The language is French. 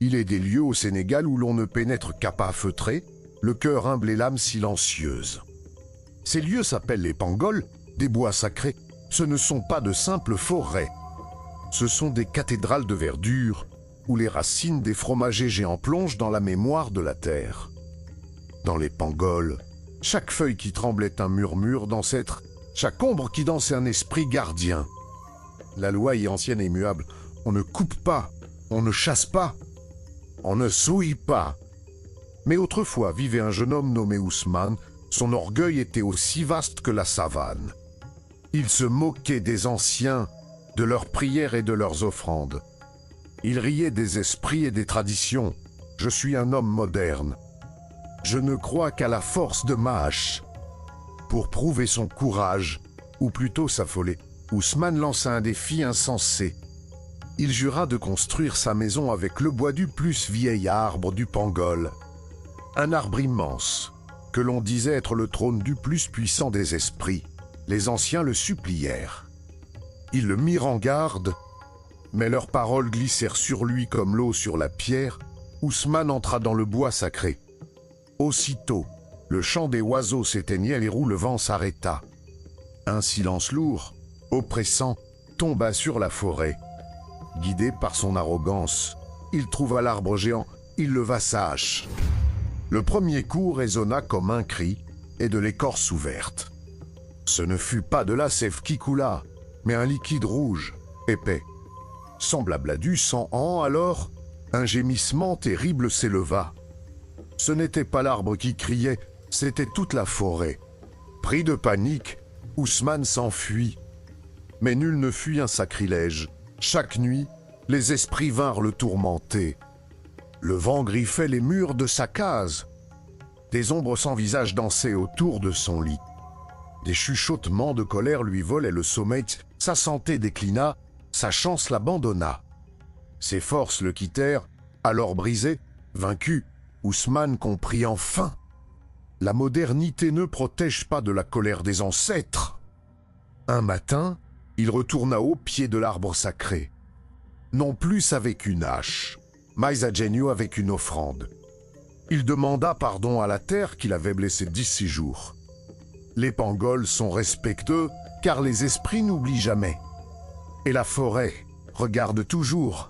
Il est des lieux au Sénégal où l'on ne pénètre qu'à pas feutrés, le cœur humble et l'âme silencieuse. Ces lieux s'appellent les Pangols, des bois sacrés. Ce ne sont pas de simples forêts. Ce sont des cathédrales de verdure, où les racines des fromagers géants plongent dans la mémoire de la terre. Dans les Pangols, chaque feuille qui tremble est un murmure d'ancêtre, chaque ombre qui danse est un esprit gardien. La loi est ancienne et immuable. On ne coupe pas, on ne chasse pas, on ne souille pas. Mais autrefois vivait un jeune homme nommé Ousmane. Son orgueil était aussi vaste que la savane. Il se moquait des anciens, de leurs prières et de leurs offrandes. Il riait des esprits et des traditions. Je suis un homme moderne. Je ne crois qu'à la force de ma hache. Pour prouver son courage, ou plutôt sa folie, Ousmane lança un défi insensé. Il jura de construire sa maison avec le bois du plus vieil arbre du Pangol. Un arbre immense, que l'on disait être le trône du plus puissant des esprits. Les anciens le supplièrent. Ils le mirent en garde, mais leurs paroles glissèrent sur lui comme l'eau sur la pierre. Ousmane entra dans le bois sacré. Aussitôt, le chant des oiseaux s'éteignait et les roues, le vent s'arrêta. Un silence lourd, oppressant, tomba sur la forêt. Guidé par son arrogance, il trouva l'arbre géant, il leva sa hache. Le premier coup résonna comme un cri et de l'écorce ouverte. Ce ne fut pas de la sève qui coula, mais un liquide rouge, épais. Semblable à du sang, alors, un gémissement terrible s'éleva. Ce n'était pas l'arbre qui criait, c'était toute la forêt. Pris de panique, Ousmane s'enfuit. Mais nul ne fut un sacrilège. Chaque nuit, les esprits vinrent le tourmenter. Le vent griffait les murs de sa case. Des ombres sans visage dansaient autour de son lit. Des chuchotements de colère lui volaient le sommeil. Sa santé déclina, sa chance l'abandonna. Ses forces le quittèrent, alors brisé, vaincu, Ousmane comprit enfin. La modernité ne protège pas de la colère des ancêtres. Un matin, il retourna au pied de l'arbre sacré. Non plus avec une hache, mais avec une offrande. Il demanda pardon à la terre qu'il avait blessée d'ici jours. Les Pangols sont respectueux, car les esprits n'oublient jamais. Et la forêt regarde toujours.